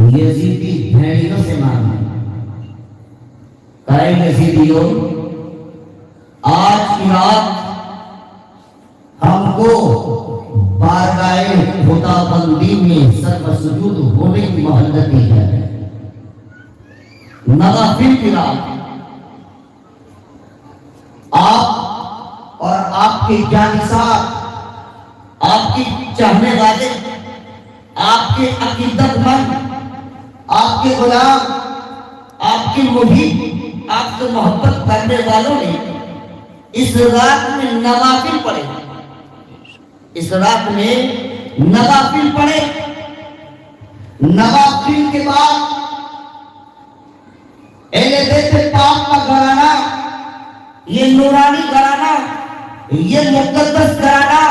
یزیدی بھیڑیوں سے مارنا. کہے یزیدیوں آج کی رات ہم کو بارگاہ خدا بندی میں سر سجود ہونے کی مہلت دی ہے. نوافل کی رات آپ اور آپ کے جانسار، آپ کی چاہنے والے، آپ کے عقیدت مند، آپ کے غلام، آپ کی محب، آپ سے محبت کرنے والوں نے اس رات میں نوافل پڑھے. اس رات میں نوافل پڑھے. نوافل کے بعد اہل بیت پاک کا گھرانہ، یہ نورانی گھرانہ، یہ مقدس گھرانہ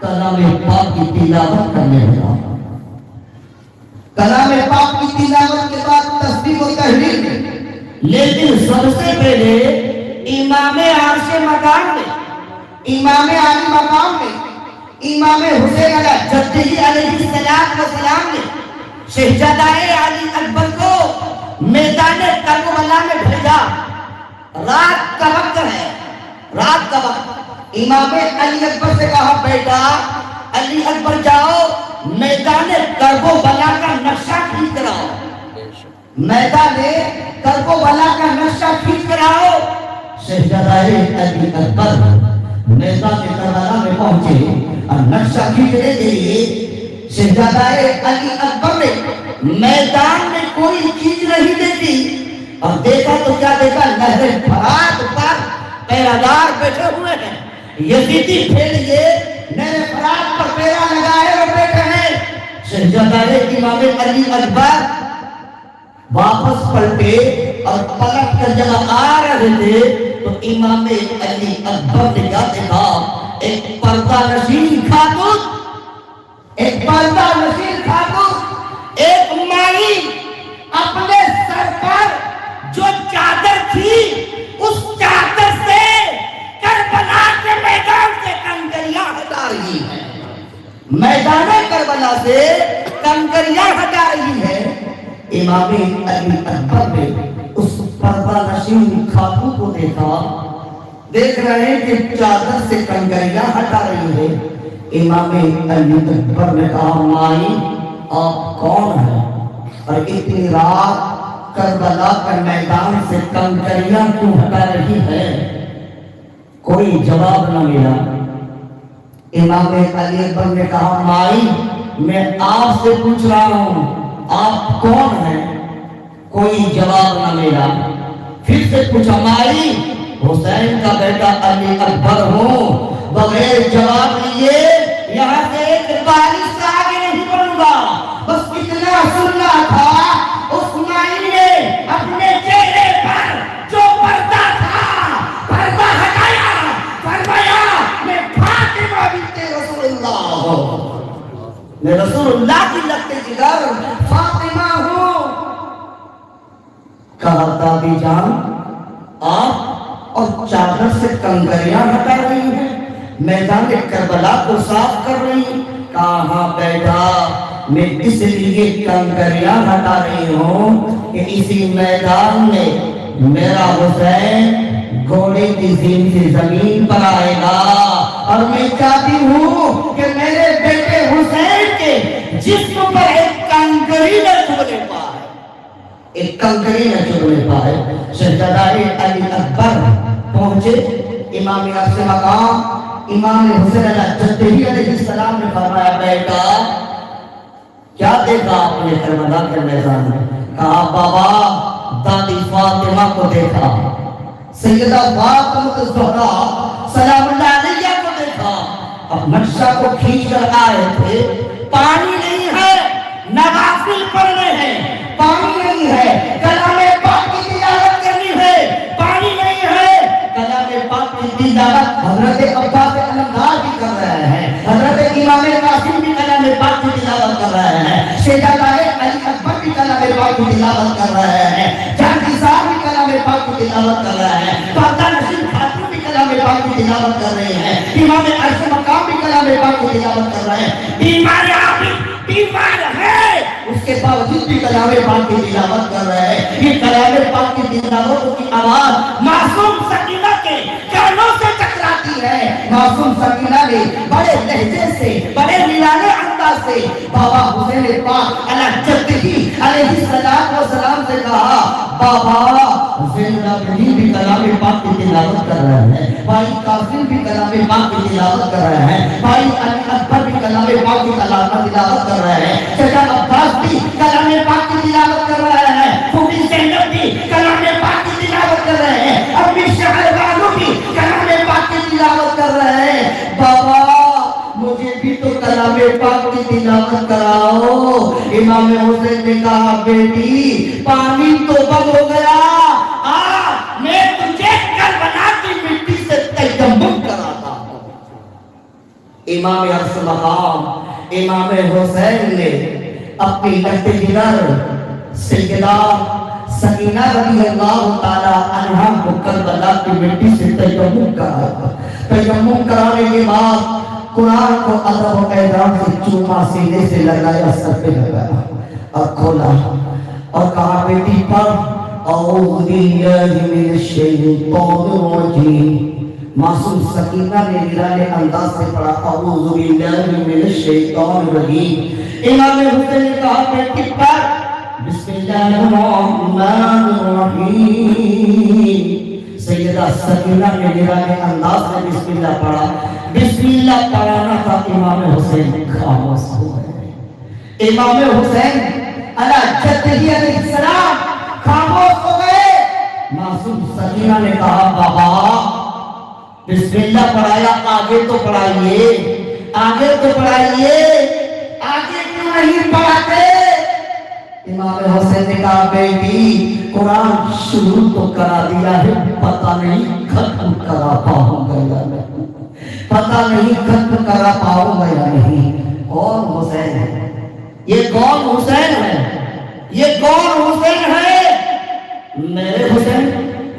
کلام پاک کی تلاوت کرنے لگا. کلام پاک کی تلاوت کے بعد تسبیح و تحلیل. لیکن سب سے پہلے امام عرش مقام میں، امام علی مقام میں، امام حسین علیہ جدہ علیہ السلام نے شہزادہ علی اکبر کو میدان کربلا میں بھیجا. رات کا وقت ہے، رات کا وقت. امام علی اکبر سے کہا بیٹا علی اکبر جاؤ میدان کربلا کا نقشہ کھینچ کر آؤ. میدان کربلا کا نقشہ کھینچ کر آؤ. شہزادہ علی اکبر میدان کربلا میں پہنچے اور نقشہ کھینچنے کے لیے شہزادہ علی اکبر نے میدان میں کوئی چیز نہیں دیکھی اور دیکھا تو کیا دیکھا؟ نہر فرات پر پیرادار بیٹھے ہوئے ہیں. یزیدی بھیڑیے نہر فرات پر پیرا لگائے اور بیٹھے ہیں. شہزادہ امام علی اکبر واپس پلٹے اور پلٹ کر جب آ رہے تھے تو امام علی اکبر نے کیا دیکھا؟ ایک پردہ نشین خاتون، ایک پردہ نشین خاتون، ایک مائی اپنے سر پر جو چادر تھی اس چادر سے کربلا کے میدان سے کنکریاں ہٹا رہی ہے. میدان کربلا سے کنکریاں ہٹا رہی ہے. امام علی اکبر نے اس پردہ نشین خاتون کو دیکھا. دیکھ رہے ہیں کہ چادر سے کنکریاں ہٹا رہی ہے. امام علی اکبر نے کہا مائی آپ کون ہیں اور اتنی رات کربلا کا میدان سے کنکریاں کیوں ہٹا رہی ہے؟ کوئی جواب نہ ملا. امام علی اکبر نے کہا مائی میں آپ سے پوچھ رہا ہوں آپ کون ہیں؟ کوئی جواب نہ ملا. پھر سے پوچھا مائی حسین کا بیٹا علی اکبر ہوں. بغیر جواب لیے یہاں سے ایک بارش سے آگے نہیں بڑھوں گا. بس اتنا سننا تھا اس مائی نے اپنے چہرے پر جو پردہ تھا پردہ ہٹایا. فرمایا میں فاطمہ بنت رسول اللہ ہوں، میں رسول اللہ کی لگتے جگر فاطمہ ہوں. کہا دادی جان آپ اور چادر سے کنکریاں ہٹا رہی ہیں، میدان کربلا کو صاف کر رہی ہیں. کہاں بیٹا میں اس لیے کنکریاں ہٹا رہی ہوں کہ اسی میدان میں میرا حسین گھوڑے کی زین سے زمین پر آئے گا اور میں چاہتی ہوں کہ میرے بیٹے حسین کے جسم پر ایک کنکری نہ چبھنے پائے، ایک کنکری نہ چبھنے پائے. شہزادہ علی اکبر پہنچے امام عرش مقام. امام حسین علیہ السلام نے فرمایا بیٹا کیا دیکھا آپ نے کربلا کے میدان میں؟ کہا بابا دادی فاطمہ کو دیکھا، سیدہ فاطمہ الزہرا سلام اللہ علیہ کو دیکھا. اب نقشہ کو کھینچ کر آئے تھے. پانی نہیں ہے، نوافل پڑھنے ہیں. پانی نہیں ہے، کلام پاک کی تلاوت کرنی ہے. پانی نہیں ہے، کلام پاک کی تلاوت حضرت عباس علمدار بھی کر رہے ہیں، حضرت امام قاسم بھی کلام پاک کی تلاوت کر رہے ہیں، شہزادہ علی اکبر بھی کلام پاک کی تلاوت کر رہے ہیں، جہانگیر صاحب بھی کلام پاک کی تلاوت کر رہے ہیں، پردہ نشین خاتون بھی کلام پاک کی تلاوت کر رہے ہیں، امام عرش مقام بھی کلام پاک کی تلاوت کر رہے ہیں. بیمار ہے اس اس کے باوجود بھی کلام پاک کی تلاوت کر رہے ہیں. یہ کلام پاک کی تلاوت کی آواز معصوم سکینہ کے کانوں سے ٹکراتی ہے. معصوم سکینہ نے بڑے لہجے سے بڑے نرانے انداز سے بابا حسین پاک علیہ جدہ علیہ السلام سے کہا بابا حسین العابدین بھی کلام پاک کی تلاوت کر رہے ہیں, بھائی قاسم بھی کلام پاک کی تلاوت کر رہے ہیں, بھائی علی اکبر بھی کلام پاک کی تلاوت کر رہے ہیں, چچا عباس بھی کلام پاک کی تلاوت کر رہے ہیں, پھوپھی زینب بھی کلام پاک کی تلاوت کر رہے ہیں, امی شہربانو بھی کلام پاک کی تلاوت کر رہے ہیں. بابا مجھے بھی تو کلام پاک کی تلاوت کراؤ. امام حسین نے کہا بیٹی پانی تو بند ہو گیا, میں تجھے کربلا کی مٹی سے تیمم کراتا ہوں. امام عرش مقام امام حسین نے اپنی لخت جگر سیدہ سکینہ رضی اللہ تعالی عنہا کو کربلا کی مٹی سے تیمم کرایا. تیمم کرانے کے بعد قرآن کو ادب و احترام سے چوما سینے سے لگایا, سر پہ لگایا اور کھولا اور کہا بیٹی پڑھ اعوذ باللہ من الشیطان الرجیم. معصوم سکینہ نے نرانے انداز سے پڑھا اعوذ باللہ من الشیطان الرجیم. امام حسین نے کہا بیٹی پڑھ بسم اللہ الرحمن الرحیم. سیدہ سکینہ نے نرانے انداز سے بسم اللہ پڑھا. بسم اللہ پڑھانا تھا, امام حسین خاموش ہو گئے. امام حسین علیہ جدہ علیہ السلام خاموش ہو گئے. معصوم سکینہ نے کہا بابا بسم اللہ پڑھایا, آگے تو پڑھائیے, آگے تو پڑھائیے, آگے کیوں نہیں پڑھاتے؟ امام حسین نے کہا بیٹی قرآن شروع تو کرا دیا ہے, پتہ نہیں ختم کرا پاؤں گا یا نہیں, پتہ نہیں ختم کرا پاؤں گا یا نہیں. کون حسین ہے یہ؟ کون حسین ہے یہ؟ کون حسین ہے؟ میرے حسین,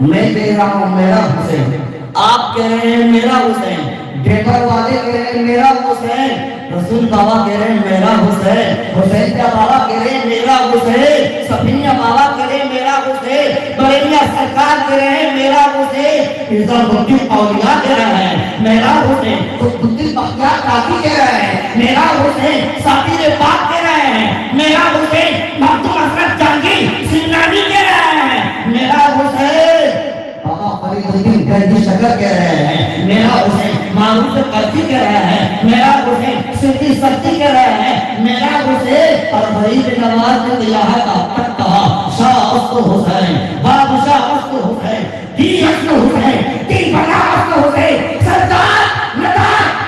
میں کہہ رہا ہوں میرا حسین, آپ کہہ رہے ہیں میرا حسین, ڈیٹر والے کہہ رہے ہیں میرا حسین, رسول بابا کہہ رہے ہیں میرا حسین, حسین کا بابا کہہ رہے ہیں میرا حسین, سفینہ بابا کہہ رہے ہیں میرا حسین, بریلیا سرکار کہہ رہے ہیں میرا حسین, نظام الدین اولیاء کہہ رہے ہیں میرا حسین, قطب الدین بختیار کاکی کہہ رہے ہیں میرا حسین, ساتیر پاک کہہ رہے ہیں میرا حسین, مخدوم حضرت جہانگیر سمنانی کہہ رہے ہیں میرا حسین, بابا فرید الدین گنجی شکر کہہ رہے ہیں میرا حسین, معروف قرضی کہہ رہے ہیں میرا حسین, صدیق سبتی کہہ رہے ہیں میرا حسین, اور فرید نواز نے یہاں کا تک کہا شاہ اسد حسین, بادشاہ اسد حسین, دی اسد حسین, دی بنا اسد حسین, سردار ندار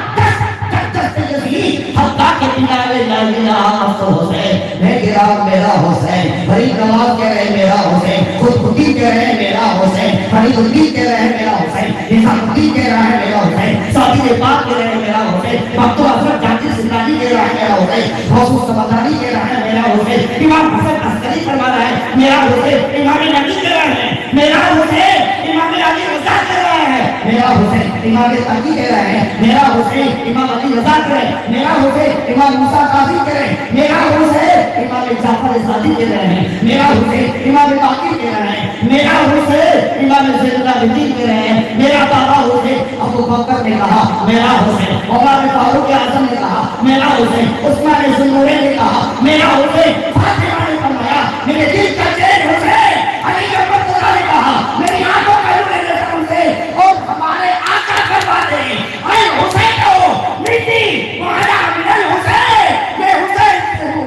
دست یزید حقا کے کنارے لا الہ اسد حسین. میں کہہ رہا ہوں میرا حسین, فرید نواز کہہ رہے ہیں میرا حسین, خود خودی کہہ رہے ہیں میرا حسین, فرید الدین کہہ رہے ہیں میرا حسین, نظام الدین کہہ رہا ہے میرا حسین, ساتیر پاک کہہ رہے ہیں میرا حسین, مخدوم حضرت جہانگیر سمنانی کہہ رہا ہے میرا حسین, غوث سمدانی کہہ رہا ہے میرا حسین, امام حسن عسکری فرما رہا ہے میرا حسین, امام نبی کہہ رہے ہیں میرا حسین, امام علی رضا کہہ رہے ہیں میرا حسین, امام تقی کہہ رہے ہیں میرا حسین, امام علی رضا کہہ رہے ہیں میرا حسین, امام موسیٰ قاضی کہہ رہے ہیں میرا حسین, امام جعفر صادق کہہ رہے ہیں میرا حسین, امام باقر کہہ رہے ہیں میرا حسین, امام زین العابدین کہہ رہے ہیں میرا بابا حسین. ابو بکر نے کہا میرا حسین, عمر فاروق اعظم نے کہا میرا حسین, عثمان ذوالنورین نے کہا میرا حسین, فاطمہ نے فرمایا میرے دل کا چین حسین, علی اکبر نے کہا میری آنکھوں کا نور حسین, اور ہمارے آقا فرماتے ہیں اے حسین ہو مٹی وعلا من الحسین, میں حسین سے ہوں,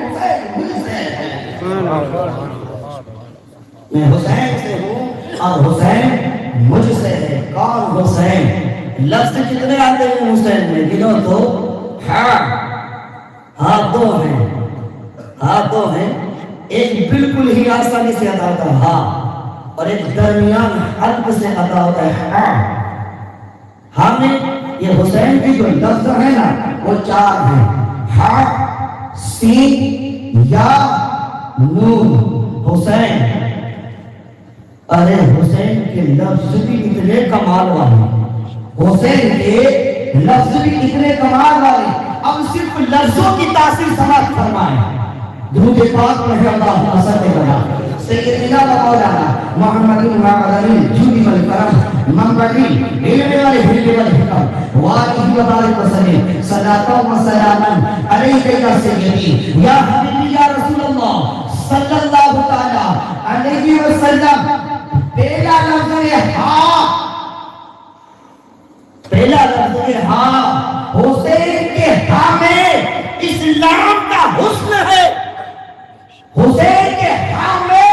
میں حسین سے ہوں اور حسین مجھ سے ہے. کون حسین؟ لفظ کتنے آتے ہیں حسین میں؟ گنو تو ہاں دو ہیں, ہاں دو ہیں, ایک بالکل ہی آسانی سے ادا ہوتا ہے ہاں, اور ایک درمیان حلق سے ادا ہوتا ہے ہاں. ہاں میں یہ حسین کی جو لفظ ہے نا وہ چار ہیں, ہاں, سین, یا, نون. حسین, ارے حسین کے لفظ بھی اتنے کمال والے, حسین کے لفظ بھی اتنے کمال والے. اب صرف لفظوں کی تاثیر سماعت فرمائیں. درود پاک پڑھے اللہ حسن بنا سیدنا و مولانا محمد المعظم جودی والکرم منبعی علم والحلم والحکم وآلہ وبارک وسلم صلاة و سلاما علیکہ یا سیدی یا حبیبی یا رسول اللہ صلی اللہ تعالی علیہ وسلم. پہلا لفظ ہاں، پہلا لفظ ہاں، حسین کے ہاں میں اسلام کا حسن ہے. حسین کے ہاں میں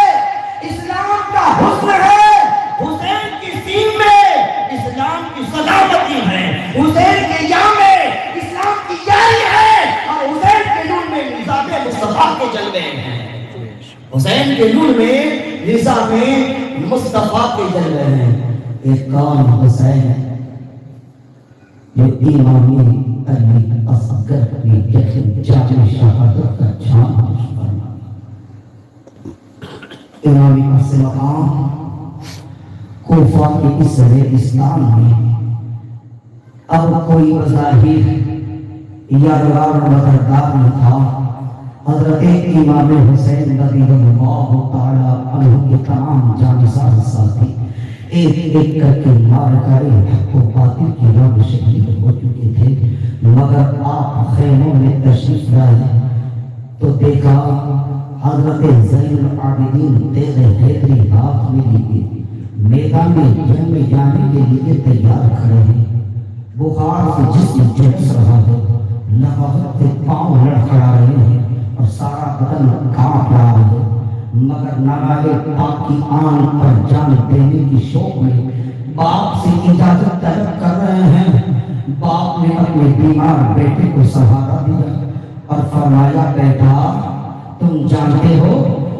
اسلام کا حسن ہے. حسین کی سین میں اسلام کی سلامتی ہے. حسین کے یا میں اسلام کی یاری ہے. اور حسین کے نور میں نظام مصطفیٰ کے جلوے ہیں. حسین کے نور میں نظام مصطفیٰ کے جلوے ہیں. ایک کون حسین ہے جو امامی علی اصغر کی جامع شہادت کا جام فرما. امامی اصل مقام کوفہ کے اس اسلام میں اب کوئی بظاہر یا غار مدردار نہ تھا. حضرت امام حسین رضی اللہ تعالی عنہ کے تمام جانسار ساتھی ایک ایک کر کے مار گئے، حق و باطل کی رنگ شہید ہو چکے تھے. مگر آپ خیموں میں تشریف لائے تو دیکھا حضرت زین العابدین تیرے حیدری ہاتھ میں لیے میدان جنگ میں جانے کے لیے تیار کھڑے ہیں. بخار سے جسم جھلس رہا ہے، لبہت سے پاؤں لڑکھڑا رہے ہیں اور سارا بدن کانپ رہا ہے. مگر نگاہ پاک کی آن پر جان دینے کی شوق میں باپ سے اجازت طلب کر رہے ہیں. باپ نے اپنے بیمار بیٹے کو سہارا دیا اور فرمایا بیٹا تم جانتے ہو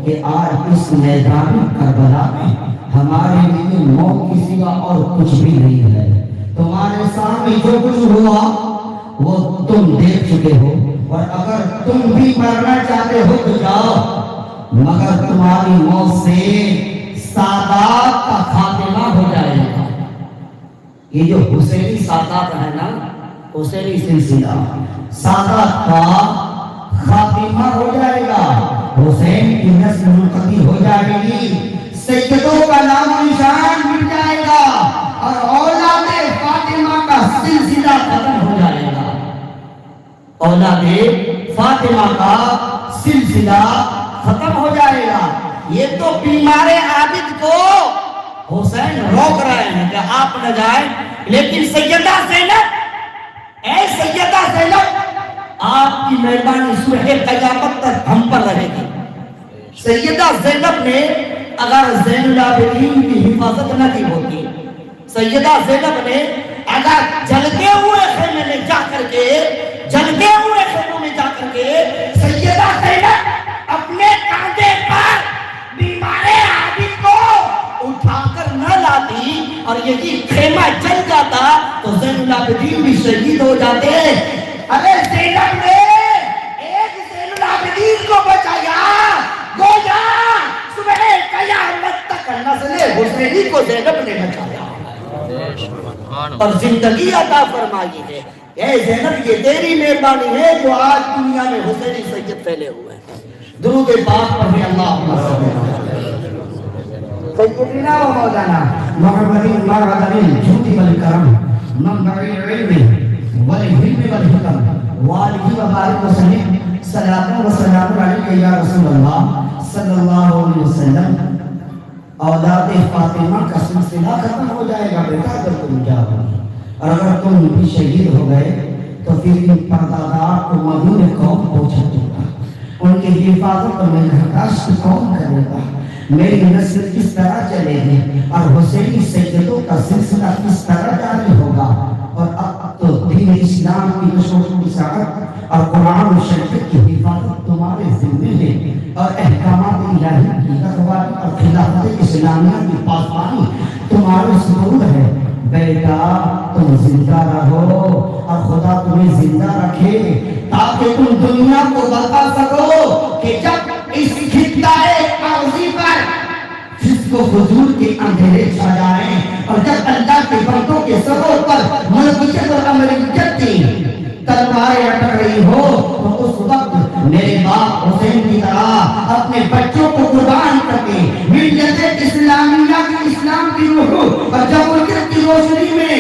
کہ آج اس میدان کربلا میں ہمارے لیے موت کی سوا اور کچھ بھی نہیں ہے. تمہارے سامنے جو کچھ ہوا وہ تم دیکھ چکے ہو، اور اگر تم بھی مرنا چاہتے ہو تو جاؤ، مگر تمہاری موت سے سادات کا خاتمہ ہو جائے گا. یہ جو حسینی سادات ہے نا، حسینی سلسلہ سادات کا خاتمہ ہو جائے گا. حسین کی نسل منقطع ہو جائے گی، سیدوں کا نام و نشان مٹ جائے گا اور اولاد فاطمہ کا سلسلہ ختم ہو جائے گا. اولاد فاطمہ کا سلسلہ ختم ہو جائے گا. یہ تو بیمار عابد کو حسین روک رہے ہیں کہ آپ نہ جائیں، لیکن سیدہ زینب، اے سیدہ زینب آپ کی مہربانی صبح قیامت تک ہم پر رہے گی. سیدہ زینب نے اگر زین العابدین کی حفاظت نہ کی ہوتی، سیدہ زینب نے اگر جلتے ہوئے خیمے میں جا کر کے سیدہ زینب اپنے کاندھے پر بیمار عابد کو اٹھا کر نہ لاتی اور یہی خیمہ جل جاتا تو زین العابدین بھی شہید ہو جاتے. ارے زینب نے ایک زین العابدین کو بچایا، گویا صبح قیامت تک نسل حسینی کو زینب نے بچایا اور زندگی عطا فرمائی ہے. اے زینب یہ تیری مہربانی ہے جو آج دنیا میں حسینی سید پھیلے ہوئے ہیں. درود پاک پڑھیں اللہم سیدنا و مولانا محمد المعظم جودی والکرم منبع العلم والحلم والحکم وآلہ وبارک وسلم صلاة و سلام علیکہ یا رسول اللہ صلی اللہ علیہ وسلم. اولاد فاطمہ کا سلسلہ ختم ہو جائے گا بیٹا اگر تم جاؤ، اور اگر تم بھی شہید ہو گئے تو پھر ان پردادار کو مدون قوم پہنچا دے گا. ان کی حفاظت اور نگہداشت کون کرے گا؟ میری نسل کس طرح چلے گی اور حسینی سیدوں کا سلسلہ کس طرح جاری ہوگا؟ اور اب تو دین اسلام کی نشر و اشاعت اور قرآن و شریعت کی حفاظت تمہارے ذمہ ہے، اور احکامات الہی کی رکھوالی اور خلافت اسلامیہ کی پاسبانی تمہارے سپرد ہے. بیٹا تم زندہ رہو اور خدا تمہیں زندہ رکھے تاکہ تم دنیا کو بتا سکو کہ جب اس خطۂ ارضی پر فسق و فجور کے اندھیرے چھا جائیں اور جب اللہ کے بندوں کے سروں پر ملکیت اور امریکت کی تلواریں اٹک رہی ہو تو اس وقت میرے باپ حسین کی طرح اپنے بچوں کو قربان کر کے ملت اسلامیہ کی اسلام کی روح اور جمہوریت کی روشنی میں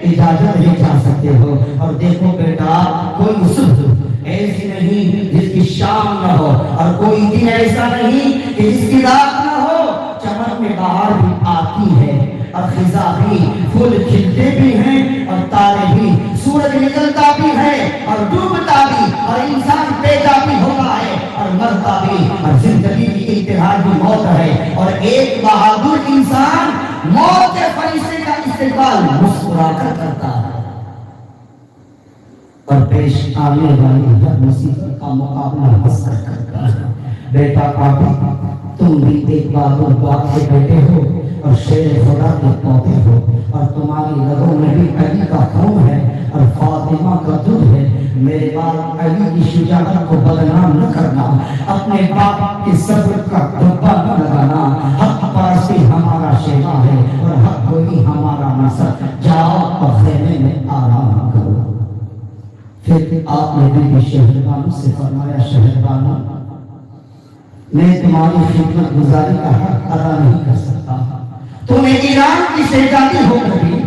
اجازت نہیں چاہ سکتے ہو. اور دیکھو بیٹا، کوئی صبح ایسی نہیں جس کی شام نہ ہو، اور کوئی دن ایسا نہیں کہ جس کی رات نہ ہو. چمن میں بہار بھی آتی ہے اور خزاں بھی، پھول کھلتے بھی ہیں اور تارے بھی، سورج نکلتا بھی ہے اور ڈوبتا بھی، اور انسان پیدا بھی ہوتا ہے اور مرتا بھی، اور زندگی کی انتہا بھی موت ہے. اور ایک بہادر انسان موت کے فرشتے کا استقبال مسکرا کر کرتا ہے، اور پیش آنے والی ہر مصیبت کا مقابلہ ہنس کر کرتا ہے. بیٹا پاپا، تم بھی ایک بہادر باپ کے بیٹے ہو اور شیر خدا کے پوتے ہو، اور تمہاری رگوں میں بھی علی کا خون ہے اور فاطمہ کا دودھ ہے. میرے باپ علی کی شجاعت کو بدنام نہ کرنا، اپنے باپ کے صبر کا دھبا نہ لگانا. حق پرستی ہمارا شیوا ہے اور حق گوئی ہمارا نصر. جاؤ اور خیمے میں آرام کرو. پھر آپ نے بھی شہربانو سے فرمایا، شہربانو، میں تمہاری خدمت گزاری کا حق ادا نہیں کر سکتا. تم نے ایران کی شہزادی ہو کر بھی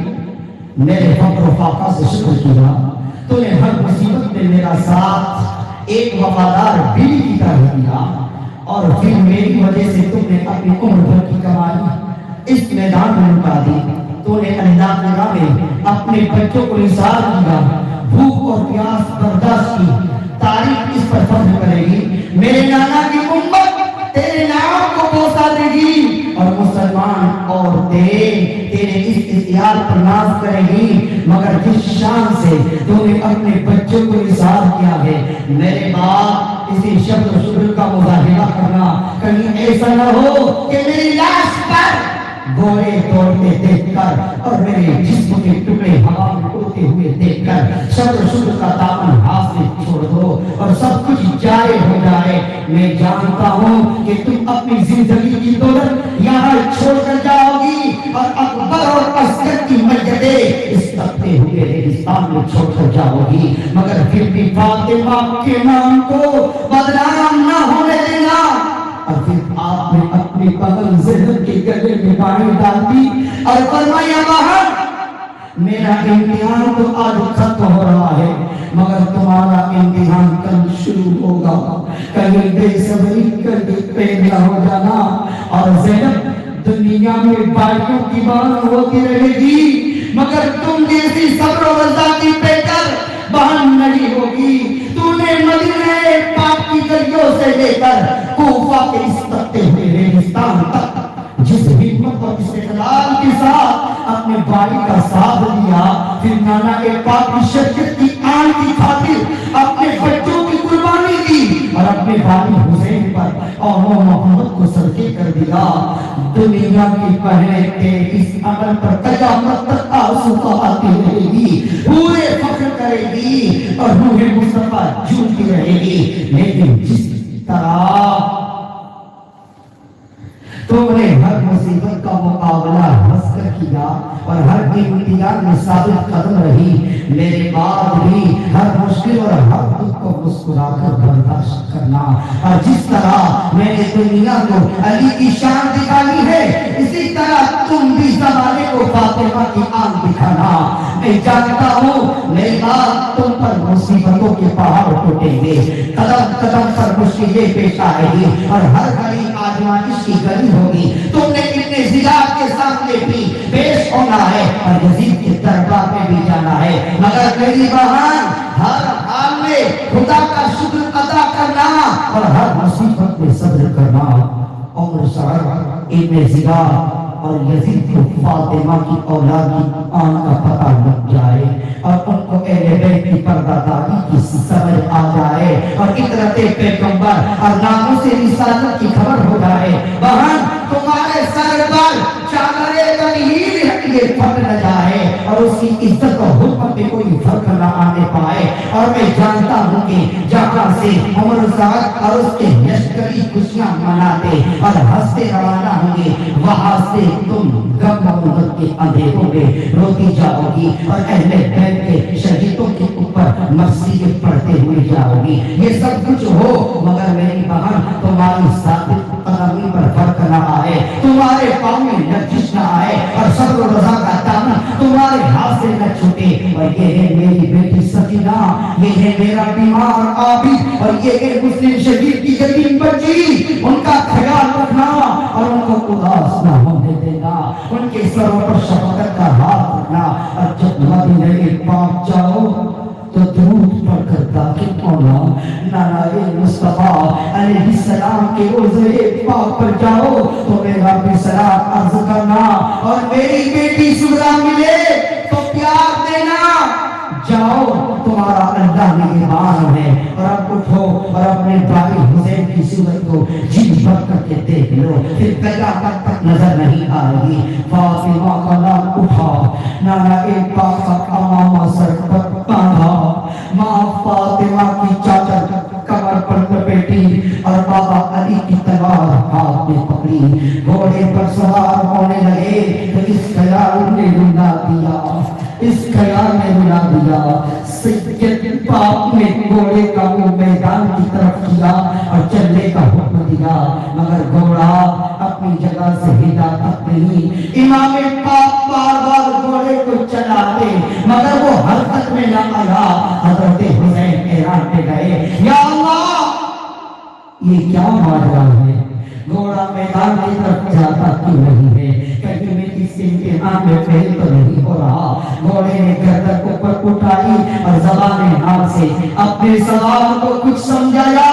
میرے فقر و فاقہ سے شکر کیا. تو نے ہر مصیبت میں میرا ساتھ ایک وفادار بیوی کی طرح دیا، اور پھر میری وجہ سے تم نے اپنی عمر بھر کی کمائی اس میدان میں لٹا دی. تو نے اللہ کی راہ میں اپنے بچوں کو نثار کیا، بھوک اور پیاس برداشت کی. تاریخ اس پر فخر کرے گی. میرے نانا کی امت تیرے نام کو بوسہ دے گی، اور مسلمان عورتیں تیرے اس اختیار پر ناز کرے گی. مگر جس شان سے تو نے اپنے بچوں کو نثار کیا ہے، میرے باپ اسی شبد و شکر کا مظاہرہ کرنا. کہیں ایسا نہ ہو کہ میری لاش پر گوڑے دوڑتے دیکھ کر اور میرے جسم کے ٹکڑے ہوا میں اڑتے ہوئے دیکھ کر شبد و شکر کا دامن ہاتھ سے چھوڑ دو اور سب کچھ جائے ہو جائے. میں جانتا ہوں کہ تم اپنی زندگی کی دولت یہاں چھوڑ کر جاؤ گی، اور اکبر اور عسکر کی مسجدیں اس تپتے ہوئے ریگستان میں چھوڑ کر جاؤ گی. مگر پھر بھی فاطمہ کے نام کو بدنام نہ ہونے دینا. اور پھر آپ نے اپنی پگل زہر کے گلے میں پانی ڈال دی اور فرمایا، بہن، میرا امتحان تو آج ختم ہو رہا ہے، مگر تمہارا امتحان کل شروع ہوگا. کہیں بے صبری کر کے پیدا ہو جانا. اور زینب دنیا میں بائیوں کی بات ہوتی رہے گی، مگر تم جیسی صبر و رضا کی پیکر بہن نہیں ہوگی. تو نے مدینے پاک کی گلیوں سے لے کر کوفہ کے اس تپتے ہوئے ریگستان تک جس حکمت اور استقلال کے ساتھ اپنے بھائی کا ساتھ دیا، پھر نانا کے پاک کی شریعت کی آن کی خاطر اپنے بچوں کی قربانی دی اور اپنے بھائی حسین پر اور محمد کو صدقے کر دیا. دنیا کی پہلے تیرے اس عمل پر قیامت تک آنسو بہاتی رہے گی، پورے فخر کرے گی اور روح مصطفیٰ جھومتی رہے گی. لیکن جس طرح تم نے ہر مصیبت کا مقابلہ ہنس کر کیا اور ہر امتحان میں ثابت قدم رہی، میرے بعد بھی ہر مشکل اور ہر دکھ کو مسکرا کر برداشت کرنا. اور جس طرح میں نے دنیا کو علی کی شان دکھانی ہے، اسی طرح تم بھی زمانے کو فاطمہ کی آن دکھانا. میں جانتا ہوں میری بات تم پر مصیبتوں کے پہاڑ ٹوٹیں گے، قدم قدم پر مشکلیں پیش آئے گی اور ہر گھڑی آزمائش کی گلی ہوگی. تم نے اتنے ضلع کے سامنے بھی پیش ہونا ہے اور یزید کے دربار میں بھی جانا ہے. مگر میری بہن، ہر حال میں خدا کا شکر ادا کرنا اور ہر مصیبت میں صبر کرنا. عمر سعد ابن زیاد اور یزید کو فاطمہ کی اولاد کی آن کا پتہ لگ جائے اور ان کو اہل بیت کی پردہ داری کی سمجھ آ جائے اور اطرت پیغمبر اور ناموس رسالت کی خبر ہو جائے. بہن، تمہارے سر پر چادر تمہید یہ پھٹ نہ جائے اور اس کی عزت و حکمت میں کوئی فرق نہ آنے پائے. اور میں جانتا ہوں کہ جہاں سے عمر سعد اور اس کے لشکری خوشیاں مناتے اور ہنستے روانہ ہوں گے، وہاں سے تم غم و غصے کے اندھیروں میں روتی جاؤ گی اور اہل بیت کے شہیدوں کے اوپر مصیبت پڑھتے ہوئے جاؤ گی. یہ سب کچھ ہو مگر میری بہن تمہاری ثابت قدمی پر فرق نہ آئے, تمہارے پاؤں میں لرزش نہ آئے, اور صبر و رضا کا دامن تمہارے ہاتھ سے نہ چھوٹے. اور یہ ہے میری بیٹی سکینہ, یہ ہے میرا بیمار عابد, اور یہ ہے مسلم شہید کی یتیم بچی. ان کا خیال رکھنا اور ان کو اداس نہ ہونے دینا, ان کے سروں پر شفقت کا ہاتھ رکھنا. اور جب مدینے پاک جاؤ تو درود پڑھ کر داخل ہونا. نانا مصطفیٰ علیہ السلام کے روضے پاک پر جاؤ تو میرا بھی سلام عرض کرنا, اور میری بیٹی سغرا ملے تو پیار دینا. جاؤ تمہارا اللہ نگہبان ہے. اور اب اٹھو اور اپنے بھائی حسین کی صورت کو جی بھر کر کے دیکھ لو, پھر قیامت تک نظر نہیں آئے گی. فاطمہ کا نام اٹھا, نانا پاک کا امامہ سر پر باندھا, ماں فاطمہ کی چادر کمر پر لپیٹی, اور بابا علی کی تلوار ہاتھ میں پکڑی. گھوڑے پر سوار ہونے لگے تو اس خیال نے رلا دیا, اس خیال نے رلا دیا. سید پاک نے گھوڑے کا منہ میدان کی طرف کیا اور چلنے کا حکم دیا, مگر گھوڑا اپنی جگہ سے ہلا تک نہیں. امام پاک بار بار گھوڑے کو چلا دے مگر وہ حرکت میں نہ آیا. حضرت حسین ایران پہ گئے, یا اللہ یہ کیا ماجرا ہے, گھوڑا میدان کی طرف جاتا کیوں نہیں ہے, کہیں میں اس امتحان میں فیل تو نہیں ہو رہا. گھوڑے نے گردن اوپر اٹھائی اور زبان حال سے اپنے سوال کو کچھ سمجھایا.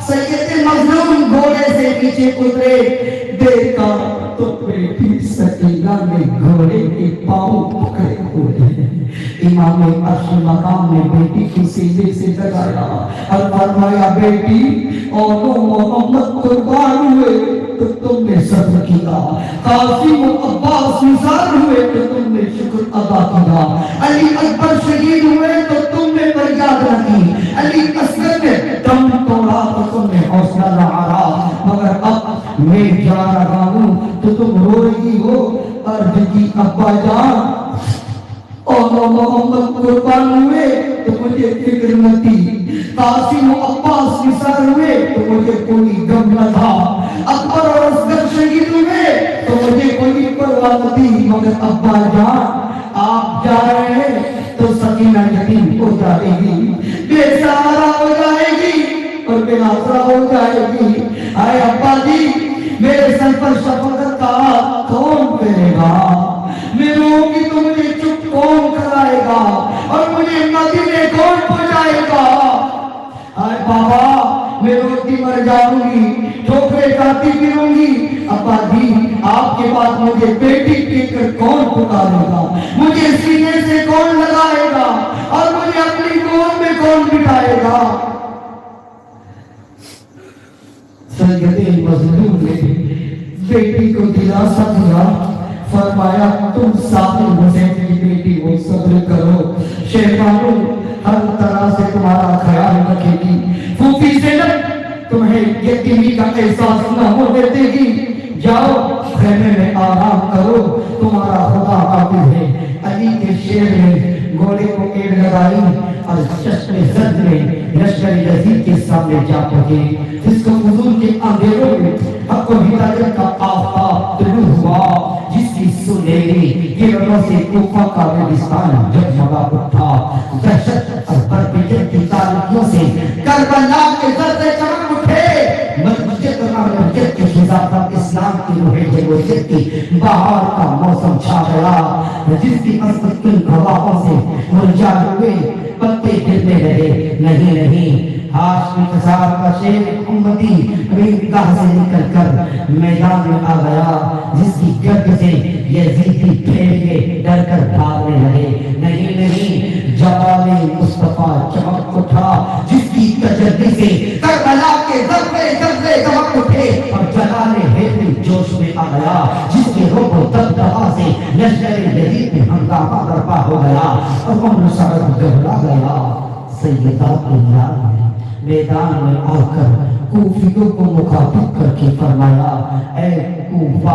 سید مظلوم گھوڑے سے پیچھے اترے, دیکھا تو بیٹی سکینہ نے گھوڑے کے پاؤں پکڑے ہوئے ہیں. امام عرش مقام نے بیٹی کو سینے سے لگایا اور فرمایا, بیٹی اور محمد قربان ہوئے تو تم نے صبر کیا, قاسم و عباس نثار ہوئے تو تم نے شکر ادا کیا, علی اکبر شہید ہوئے تو تم نے فریاد رکھی, علی اصغر نے دم توڑا تو تم نے حوصلہ نہ ہارا. مگر اب میں جا رہا ہوں تو تم رو رہی ہو. عرض کی ابا جان اور محمد قربان ہوئے تو مجھے فکر نہ تھی, قاسم و عباس نثار ہوئے تو مجھے کوئی غم نہ تھا, اکبر اور اصغر شہید ہوئے تو مجھے کوئی پرواہ نہ تھی. مگر ابا جان آپ جا رہے ہیں تو سکینہ یتیم ہو جائے گی, بے سہارا ہو جائے گی اور بے آسرا ہو جائے گی. اے ابا جی میرے سر پر شفقت کا کون کرے گا, میں روؤں گی تو مجھے چپ کون کرائے گا, اور مجھے مدینے کون پہنچائے گا. اے بابا میں روتی مر جاؤں گی, ٹھوکرے کھاتی پھروں گی. ابا جی آپ کے بعد مجھے بیٹی کہہ کر کون پکارے گا, مجھے سینے سے کون لگائے گا, اور مجھے اپنی گود میں کون بٹھائے گا. سید مظلوم نے بیٹی کو دلاسا دیا, فرمایا تم صاحب حسین کی بیٹی ہو, صبر کرو, شیطانوں ہر طرح سے تمہارا خیال رکھے گی. پھوپھی زینب تمہیں یتیمی کا احساس نہ ہونے دے گی. جاؤ خیمے میں آرام کرو, تمہارا خدا حافظ ہے. علی کے شیر نے گھوڑے کو ایڑ لگائی اور چشم زد میں لشکر یزید کے سامنے جا پہنچے, جس کو حضور کے اندھیروں میں حق و ہدایت کا آفتاب طلوع ہوا, جس کی سنہری کرنوں سے کوفہ کا ریگستان جگمگا اٹھا. دہشت اور بربجت کی تاریکیوں سے کربلا کے زرد چمک اٹھے. مسجد اور مسجد کے خزاں پر اسلام کی روح جمہوریت کی بہار کا موسم چھا گیا, جس کی عصمت کی ہواؤں سے مرجھا ہوئے پتے گرنے لگے. نہیں نہیں, ہاشمی قصاب کا شیر امتی عیدگاہ سے نکل کر میدان میں آ گیا, جس کی گرد سے یزیدی پھیلے ڈر کر بھاگنے لگے. نہیں نہیں, جواب مصطفیٰ چمک اٹھا, جس کی تجلی سے کربلا کے ذرے ذرے چمک اٹھے, اور جلال حیدر جوش میں آ گیا, جس کے روح و دبدبا سے لشکر یزید میں ہنگامہ برپا ہو گیا اور امن سعد گھبرا گیا. سیدہ اللہ نے میدان میں آ کر کوفیوں کو مخاطب کر کے فرمایا, اے کوفہ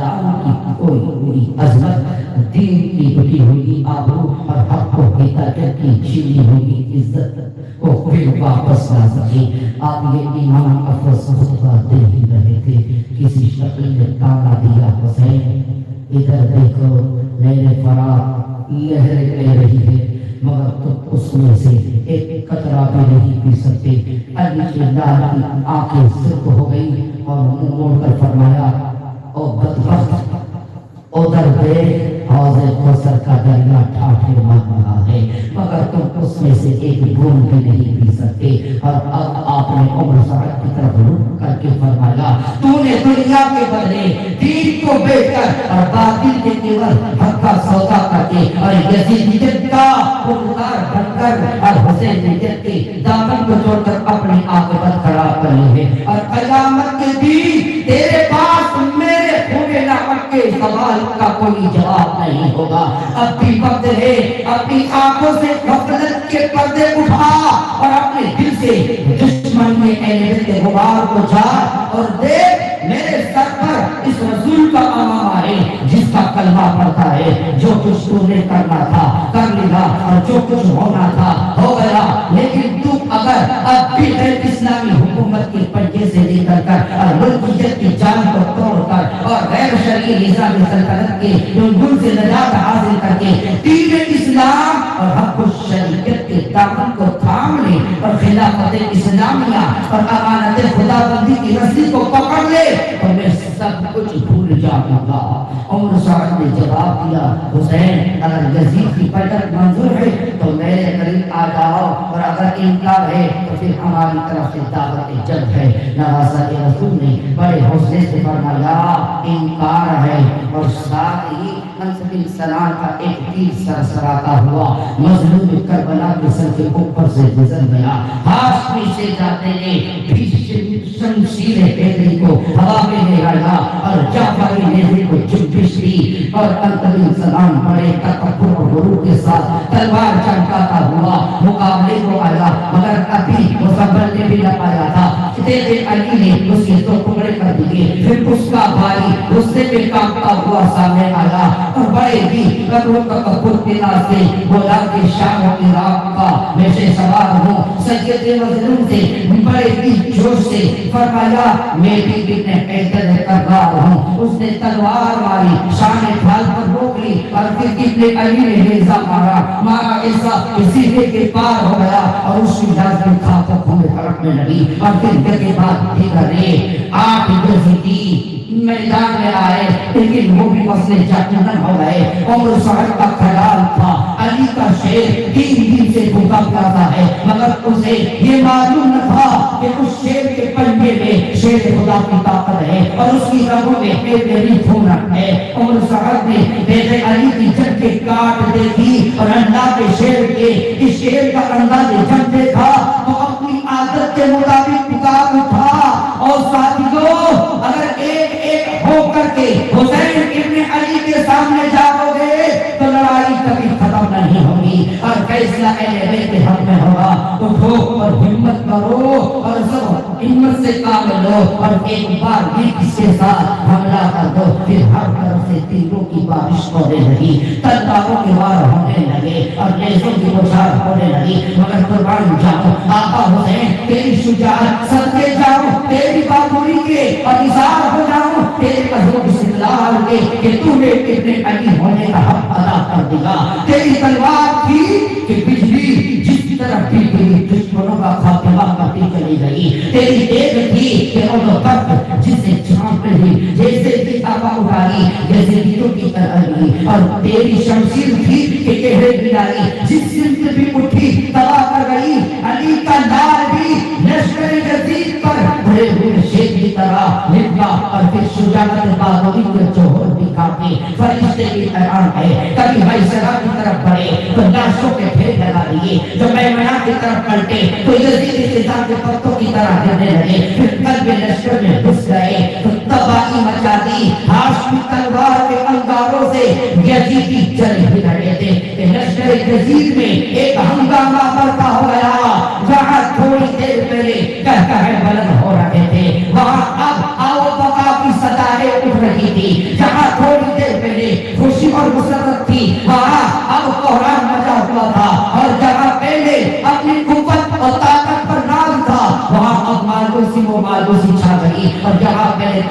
اسلام کی کوئی پوری عظمت، دین کی ٹوٹی ہوئی آبرو اور حق کو حقیقت کی چھینی ہوئی عزت کو پھر واپس لا سکے۔ آپ یہ امام افضل خطبہ دے ہی رہے تھے، کسی شکل نے تانا دیا حسین ادھر دیکھو میرے فرات لہریں لے رہی ہے مگر تم اس میں سے ایک قطرہ بھی نہیں پی سکتے۔ علی کی لال کی آنکھیں سرخ ہو گئی اور منہ موڑ کر فرمایا او بدبخت ادھر دیکھ حوض کوثر کا دریا ٹھاٹھے مار رہا ہے مگر تم اس میں سے ایک بوند بھی نہیں پی سکتے۔ اور اب آپ نے عمر سعد کی طرف رخ کر کے فرمایا تو نے دنیا کے بدلے دین کو بیچ کر اور باطل کے عوض حق کا سودا کر کے اور یزید کا خوددار بن کر اور حسین نجد کے دامن کو چھوڑ کر اپنی عاقبت خراب کر لی ہے، اور قیامت کے دن تیرے پاس میرے ہونے لعنت کے سوال کا کوئی جواب نہیں ہوگا۔ اب بھی وقت ہے اپنی آنکھوں سے غفلت کے پردے اٹھا اور اپنے دل سے دشمن میں اہل کے غبار کو جھاڑ اور دیکھ میرے سر پر اس رسول کا امامہ ہے جس کا کلمہ پڑھتا ہے جو کچھ تو نے کرنا تھا کر لیا اور جو کچھ ہونا تھا ہو گیا، لیکن تم اگر اب بھی غیر اسلامی حکومت کے پنجے سے نکل کر اور ملکیت کی جان کو توڑ کر اور غیر شرعی نظام سلطنت کے گل سے نجات حاصل کر کے دین اسلام اور حق و شریعت کے دامن کو تھام لے اور خلافت اسلامیہ اور امانت خدا بندی کی رسی کو پکڑ لے تو میں سب کچھ بھول جاؤں گا۔ عمر سعد نے جواب دیا حسین اگر یزید کی بیعت منظور ہے تو میرے قریب آ جاؤ اور اگر انکار ہے تو پھر ہماری طرف سے دعوت جنگ ہے۔ نواسہ رسول نے بڑے حوصلے سے فرمایا انکار ہے، اور ساتھ ہی منصب السلام کا ایک تیر سرسراتا ہوا مظلوم کربلا کے سر کے اوپر سے گزر گیا۔ ہاشمی سے جاتے نے شمشیر حیدری کو ہوا میں لے آیا اور جعفری نیزے کو جنبش دی اور منصب السلام بڑے تکبر اور غرور کے ساتھ تلوار چمکاتا ہوا مقابلے کو آیا، مگر ابھی وہ سنبھلنے بھی نہ پایا تھا۔ تیرے علی نے اس کے دو ٹکڑے کر دیے، پھر اس کا بھائی غصے میں کانپتا ہوا سامنے آیا اور بڑے ہی قدروں کا کپور پلا سے بولا کہ شام و عراق کا میں سے سوار ہوں۔ سید مظلوم سے بڑے ہی جوش سے فرمایا میں بھی ابن حیدر کردار ہوں۔ اس نے تلوار ماری، شان ڈھال پر روک لی اور پھر ابن علی نے نیزہ مارا ایسا اسی کے پار ہو گیا اور اس کی جاز میں خاک ہونے پلٹنے لگی اور پھر کے بعد دیگرے 8 یزیدی میدان میں آئے لیکن وہ بھی مسئلے جنن ہو گئے۔ عمر سعد کا خیال تھا علی کا شیر دین سے بھوکا پیاسا ہے مگر اسے یہ معلوم نہ تھا کہ اس شیر کے پنجے میں شیر خدا کی طاقت ہے اور اس کی رگوں میں میری خون ہے۔ عمر سعد نے بیٹے علی کی جنگ کے کاٹ دیکھی اور اللہ کے شیر کے اس شیر کا انداز جنگ دیکھا تو اپنی عادت کے مطابق پکار اٹھا اور ساتھیوں اگر ایک ہو کر کے حسین ابن علی کے سامنے جاؤ گے تو لڑائی کبھی ختم نہیں ہوگی اور فیصلہ اہل بیت کے حق میں ہوگا۔ اٹھو اور ہمت کرو اور سب ہمت سے کام لو اور ایک بار بھی اس کے ساتھ حملہ کر دو۔ پھر ہر طرف سے تیروں کی بارش ہونے لگی، تلواروں کی وار ہونے لگے اور نیزوں کی بوچھار ہونے لگی، مگر قربان جاؤ آقا حسین تیری شجاعت صدقے جاؤ، تیری بہادری کے اور اظہار ہو جاؤ تیرے مذہب استدلال کے کہ تو نے ابن علی ہونے کا حق ادا کر دیا۔ تیری تلوار تھی کہ بجلی جس کی طرف بھی گئی دشمنوں کا خاتمہ کرتی چلی گئی، تیری دیکھ تھی کہ وہ وقت جسے چھانپ رہی جیسے کہ آقا اٹھائی جیسے بیٹوں کی طرح لی، اور تیری شمشیر تھی کہ کہے گرائی جس سمت بھی اٹھی تباہ کر گئی۔ علی کا لال بھی لشکر یزید پر بھرے ہوئے شیر کی طرح نکلا اور پھر شجاعت بہادری کے جوہر دکھا کے فرشتے کی حیران ہے، کبھی وائسرا کی طرف بڑھے تو لاشوں کے ڈھیر لگا دیے، جو میمنہ کی طرف پلٹے تو یزید سزا کے پتوں کی طرح گرنے لگے، پھر قلب لشکر میں گھس گئے تو تباہی مچا دی۔ ہاشمی تلوار کے انگاروں سے یزیدی جل بھی رہے تھے کہ لشکر یزید میں ایک ہنگامہ برپا ہو گیا، جہاں تھوڑی دیر پہلے کہہ بلند ہو رہے تھے وہاں اب آؤ بقا کی صدائیں اٹھ رہی تھی، جہاں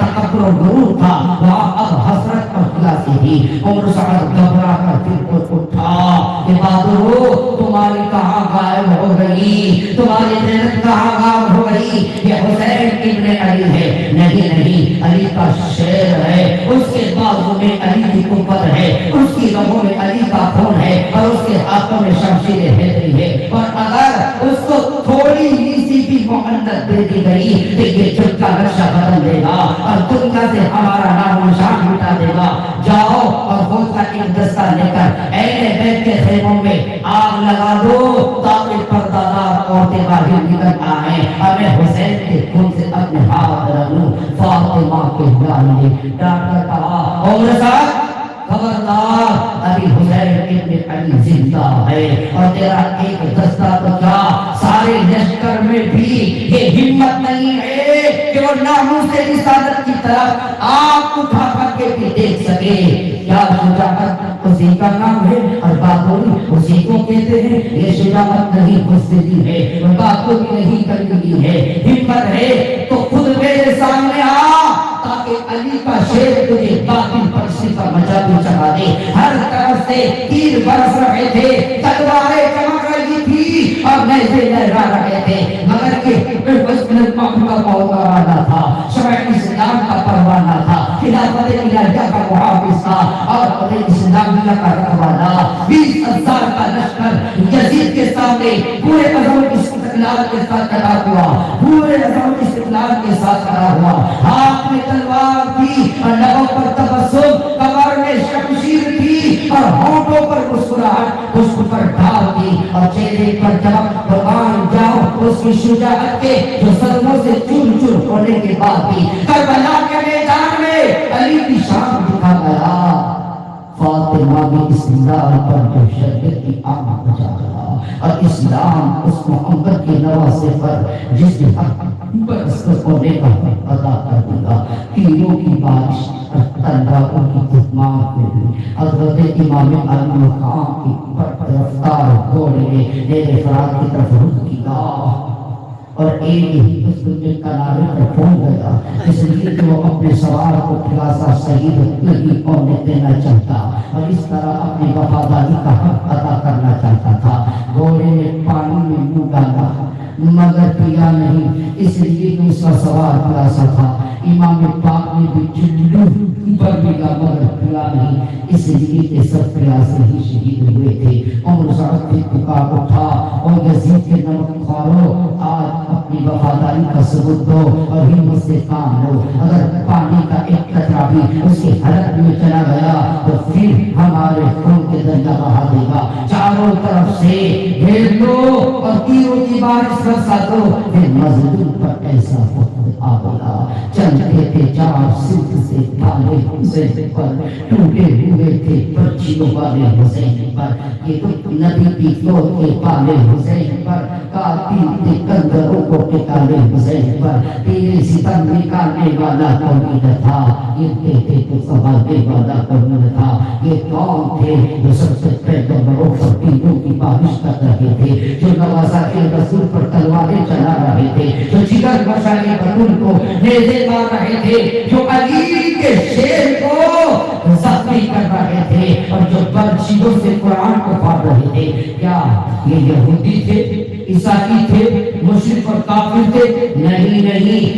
تکبر و غرور تھا وہاں اب حسرت اور خلاصی تھی۔ عمر سعد گھبرا کر پھر کو اٹھا کہ بہادرو تمہاری کہاں غائب ہو گئی، تمہاری محنت کہاں غائب ہو گئی؟ یہ حسین ابن علی ہے۔ نہیں علی کا شیر ہے، اس کے بازو میں علی کی قوت ہے، اس کی رگوں میں علی کا خون ہے اور اس کے ہاتھوں میں شمشیر حیدری ہے، اور اگر اس کو تھوڑی سی بھی مہلت دے دی گئی تو یہ جھک کا نقشہ بدل دے گا اور دنیا سے ہمارا نام و نشان مٹا دے گا۔ جاؤ اور خود کا ایک دستہ لے کر اہل بیت کے خیموں میں آگ لگا دو تاکہ پردادار عورتیں باہر نکل آئیں اور میں حسین کے خون سے اپنے ہاتھ رگوں۔ فاطمہ کے جان نے ڈانٹ کر کہا عمر صاحب خبردار، ابھی حسین ابن علی زندہ ہے اور تیرا ایک دستہ تو کیا سارے لشکر میں بھی یہ ہمت نہیں ہے کہ وہ ناموس رسالت کی طرف آنکھ اٹھا کر کے بھی دیکھ سکے۔ کیا شجاعت اسی کا نام ہے اور بہادری اسی کو کہتے ہیں؟ یہ شجاعت نہیں بزدلی ہے، بہادری نہیں کمزوری ہے، ہمت ہے تو خود میرے سامنے آ تاکہ علی کا شیر تجھے باطل پرستی کا مزہ بھی چڑھا دے۔ ہر طرف سے تیر برس رہے تھے، تلواریں چمک رہی تھی اور نیزے لہرا رہے تھے، مگر کہ کا پروانہ تھا، شمع اسلام کا پروانہ تھا، خلافت الہیہ کا محافظ تھا اور اسلامیہ کا رکھوالا۔ 20,000 کا لشکر یزید کے سامنے پورے عزم استقلال کے ساتھ کھڑا ہوا، پورے عزم استقلال کے ساتھ کھڑا ہوا، ہاتھ میں تلوار تھی اور لبوں پر تبسم، کمر میں شمشیر تھی اور ہونٹوں پر مسکراہٹ اس پر ڈھال تھی اور چہرے پر چمک۔ قربان جاؤ اس کی شجاعت کے جو صدموں سے چور چور ہونے کے بعد بھی کربلا کے میدان میں علی کی شان دکھا گیا۔ فاطمہ بھی اسلام پر جو شریعت کی آنکھ بچا گیا اور اسلام اس محمد کے نواسے پر جس نے برسط ہونے کا عطا کر دیا۔ تیروں کی بارش اور تلواروں کی خدمات میں بھی حضرت امام علی مقام کی رفتار گھوڑے نے میرے فرات کی طرف رخ کیا اور ایک ہی اس کے کنارے پر پہنچ گیا، اس لیے کہ وہ اپنے سوار کو خلاصہ شہید نہیں ہونے دینا چاہتا اور اس طرح اپنی وفاداری کا حق ادا کرنا چاہتا تھا۔ گھوڑے نے پانی میں منہ ڈالا مگر پیا نہیں، اس لیے کہ اس کا سوار پیاسا تھا۔ امام پاک نے بھی چلو پر ملا مگر پیا نہیں، اس لیے کہ سب پیاسے ہی شہید ہوئے تھے۔ عمر سعد بھی پکار اٹھا اور یزید کے نمک خوارو آج اپنی وفاداری کا ثبوت دو اور ہمت سے کام لو۔ اگر پانی کا ایک قطرہ بھی اس کے حلق میں چلا گیا تو پھر ہمارے خون کے دریا بہا دے گا۔ چاروں طرف سے گھیر لو اور تیروں کی بارش برسا دو۔ پھر مظلوم پر ایسا وقت آ گیا، چلتے تھے چار سلک سے پالے حسین پر، ٹوٹے ہوئے تھے پرچیوں والے حسین پر، یہ تو نبی کی فوج کے پالے حسین پر، قاتل تھے کندروں کو ٹکالے حسین پر، تیرے ستم نکالنے والا کون تھا؟ یہ کہتے تو سنبھالنے والا کون تھا؟ یہ کون تھے جو سب سے پیغمبروں پر تیروں کی بارش کر رہے تھے، جو نوازا کے رسول پر تلواریں چلا رہے تھے، جو جگر بشانے بطول کو نیزے مار رہے تھے، جو علی کے شیر کو زخمی کر رہے تھے اور جو برچیوں سے قرآن کو پڑھ رہے تھے؟ کیا یہ یہودی تھے، عیسائی تھے، مشرک اور کافر تھے؟ نہیں،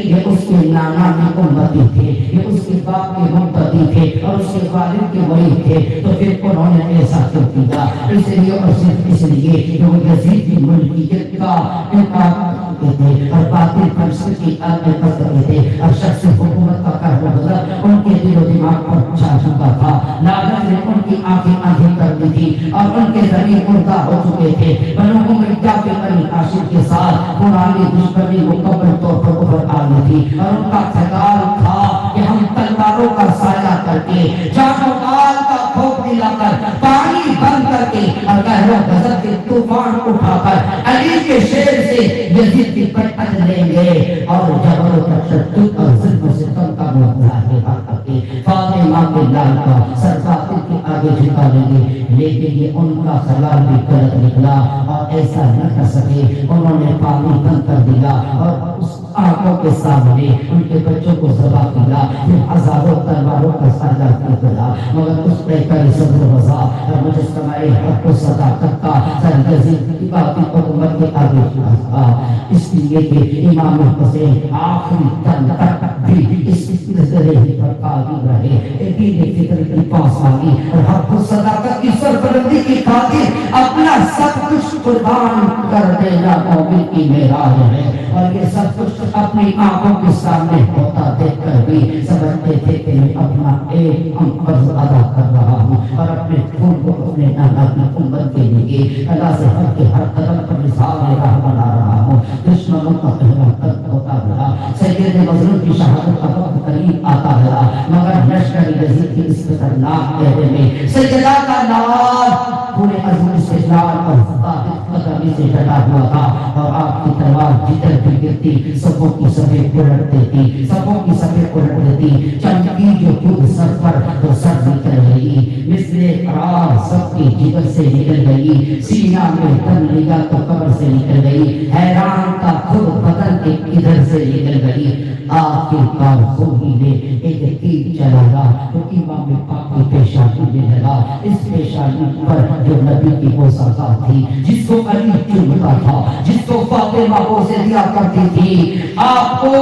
یہ اس کے نانا کی امتی تھے، یہ اس کے باپ کے مقتدی تھے اور اس کے والد کے ولی تھے۔ تو پھر انہوں نے ایسا کیوں کیا؟ اس لیے اور صرف اس لیے کہ وہ یزید کی ملکیت کا انکار کرتے تھے اور باطل فلسفے کی آگ میں پھنس گئے تھے اور شخص حکومت کا قہر و غضب ان کے دل و دماغ پر چھا چکا تھا۔ لعنت نے ان کی آنکھیں اندھی کر دی تھی اور ان کے ضمیر مردہ ہو چکے تھے۔ بنو امیہ کے بنی ہاشم کے ساتھ پرانی دشمنی مکمل طور پر ابھر آئی تھی اور ان کا خیال تھا کہ ہم تلواروں کا سایہ کر کے، جان و مال کا خوف دلا کر، پانی بند کر کے اور قہر و غضب کے طوفان اٹھا کر علی کے شیر سے یزید کی بیعت لیں گے اور جبر و تشدد اور ظلم و ستم کا مظاہرہ کر کے فاطمہ کے لال کا سر باطل کے آگے جھکا لیں گے۔ لیکن یہ ان کا خیال بھی غلط نکلا اور ایسا نہ کر سکے، انہوں نے پانی بند کر دیا اور اس آنکھوں کے سامنے ان کے بچوں کو ذبح کیا، پھر ہزاروں تلواروں کا سایہ کیا، مگر اس نے کئی صبر و رضا اور مجسمہ حق و صداقت کا سرگزشت کی باقی حکومت کے آگے تھا، اس لیے کہ امام حسین آخری دم تک بھی اس سلسلے پر قائم رہے، دین فطر کی پاسبانی اور حق و صداقت کی سربلندی کی خاطر اپنا سب کچھ قربان کر دینا مومن کی معراج ہے، اور یہ سب کچھ اپنی آنکھوں کے سامنے ہوتا دیکھ کر بھی سمجھتے تھے کہ میں اپنا ایک فرض ادا کر رہا ہوں اور اپنے خون کو اپنے نانا کی امت کے لیے اللہ سے ہر کے ہر قدم پر نثار راہ بنا رہا ہوں۔ دشمنوں کا پہلا قتل ہوتا رہا، سید مظلوم کی شہادت کا وقت قریب آتا رہا، مگر لشکر یزید کی اس خطرناک عہدے میں سیدہ کا نام پورے عزم استقلال اور ثابت قدمی سے ڈٹا ہوا تھا، اور آپ کی تلوار جدھر بھی گرتی صفوں کی صفیں الٹ دیتی، صفوں کی صفیں الٹ دیتی، چمکی جو خود سر پر تو سر نکل گئی، مثل قرار سب کی جگر سے نکل گئی، سینہ میں دم لگا تو قبر سے نکل گئی، حیران کا خود بدن کے ادھر سے نکل گئی۔ آخر کار خونی نے ایک تیر چلایا تو امام پاک کی پیشانی میں لگا، اس پیشانی پر جو نبی کی وہ سزا تھی، جس کو علی چومتا تھا، جس کو فاطمہ کو سے دیا کرتی تھی، آپ کو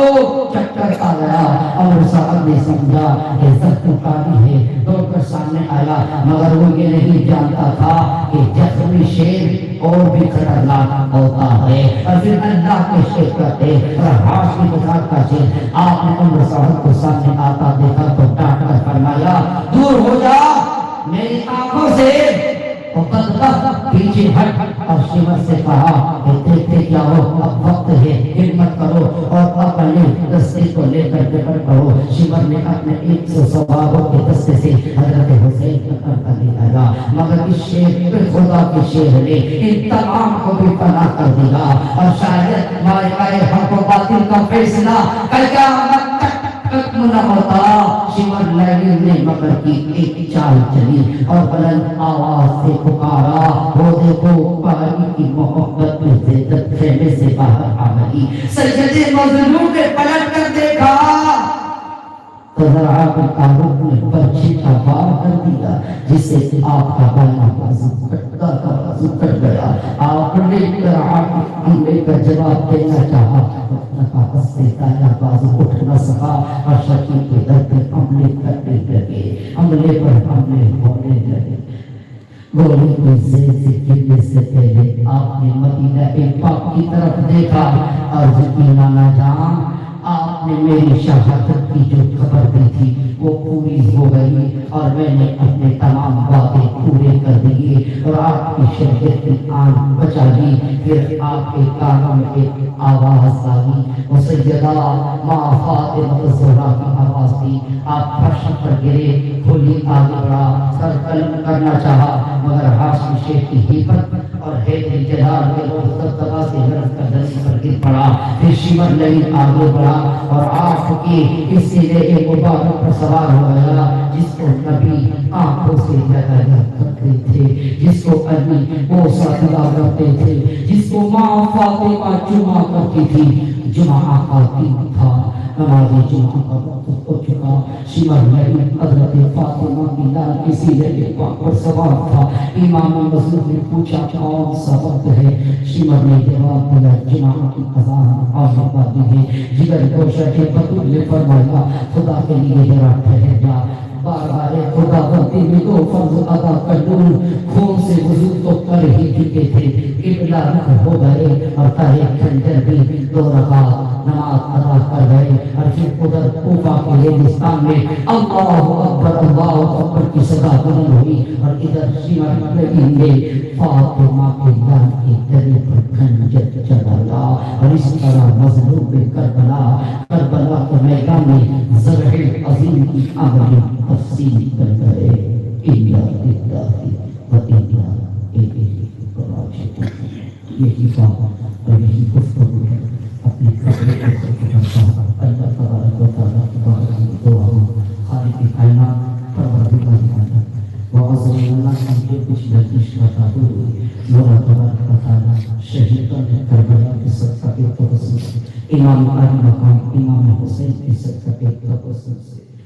چکر آ گیا اور صاحب نے سمجھا کہ زخم کاری ہے، دوڑ کر سامنے آیا، مگر وہ یہ نہیں جانتا تھا کہ زخمی شیر اور بھی خطرناک ہوتا ہے، اور پھر اللہ کے شیر کرتے اور ہاش کی بذات کا شیر۔ آپ نے عمر صاحب کو سامنے آتا دیکھا تو ڈانٹ کر فرمایا دور ہو جا میری آنکھوں سے، پیچھے ہٹ، اور شمر سے کہا کہ دیکھتے کیا ہو، اب وقت ہے، ہمت کرو اور اپنے دستے کو لے کر ڈگر پڑو۔ شمر نے اپنے 100 سواروں کے دستے سے حضرت حسین کو کر دیا، مگر اس شیر خدا کے شیر نے ان تمام کو بھی پناہ کر دیا، اور شاید مارکہ حق و باطل کا فیصلہ قیامت تک ختم نہ ہوتا۔ شمر لیلی نے مگر کی ایک چال چلی اور بلند آواز سے پکارا، وہ دیکھو پانی کی محبت میں زیدت خیمے سے باہر آ گئی۔ سید مظلوم نے پلٹ کر دیکھا تو ذرا تعلق نے پرچھی کا بار کر دیا، جس سے آپ کا بالا بازو کٹ گیا۔ آپ نے حملے کا جواب دینا چاہا، بس سے دایا بازو اٹھ نہ سکا، اور شکیل کے در پہ حملے کرنے لگے، حملے پر حملے ہونے لگے۔ گولی کو زیر سے گرنے سے پہلے آپ نے مدینہ پاک کی طرف دیکھا، اور یقینا نہ جان آپ نے میری شہادت کی جو خبر دی تھی وہ پوری ہو گئی، اور میں نے اپنے تمام وعدے پورے کر دیے، اور آپ کی شریعت کی آن بچا لی۔ پھر آپ کے کانوں میں ایک آواز آئی، وہ سیدہ ماں فاطمہ الزہرا کی آواز تھی۔ آپ فرش پر گرے، کھلی آگے بڑھا، سر قلم کرنا چاہا، مگر ہاشمی شیخ کی ہمت اور حیدر جلال کے دبدبہ سے لڑک کر زمین پر گر پڑا۔ پھر شمر لیل آگے بڑھا اور آپ کی اس سلے مبارک پر سوار ہو گیا، جس کو نبی آنکھوں سے لگایا کرتے تھے، جس کو علی بوسہ دیا کرتے تھے، جس کو ماں فاطمہ چما کرتی تھی۔ جمعہ کا دن تھا، نماز جمعہ کا وقت ہو چکا۔ شمر لیل حضرت فاطمہ کی لال کی سینے پر سوار تھا۔ امام مظلوم نے پوچھا کون سا وقت ہے؟ شمر نے جواب دیا جمعہ کی اذان آنے والی ہے۔ جگر گوشہ کے بطول نے فرمایا خدا کے لیے ذرا ٹھہر جا، بارگاہ خدا بندی میں دو فرض ادا کر دوں۔ خون سے وضو تو کر ہی چکے تھے، قبلہ رخ ہو گئے، اور تاہے خنجر بھی 2 رکعت نماز ادا کر گئے، اور پھر ادھر کوفہ کے ریگستان میں اللہ اکبر کی صدا بلند ہوئی، اور ادھر شمر لیل نے فاطمہ کے لال کے گلے پر خنجر چلایا، اور اس طرح مظلوم کربلا کے میدان میں ذبح عظیم کی عملی تفصیل کر گئے۔ یہی بات اور یہی گفتگو ہے اپنی قبر اللہ تبارک و تعالیٰ تبارک و تعالیٰ خالق کائنات پروردگار کائنات وعظ اللہ سمجھے کچھ لطیش بتا دو۔ مولا تبارک و تعالیٰ شہیدان کربلا کے صدقہ کے توسط امام علی مقام امام حسین کی صدقہ پسند سے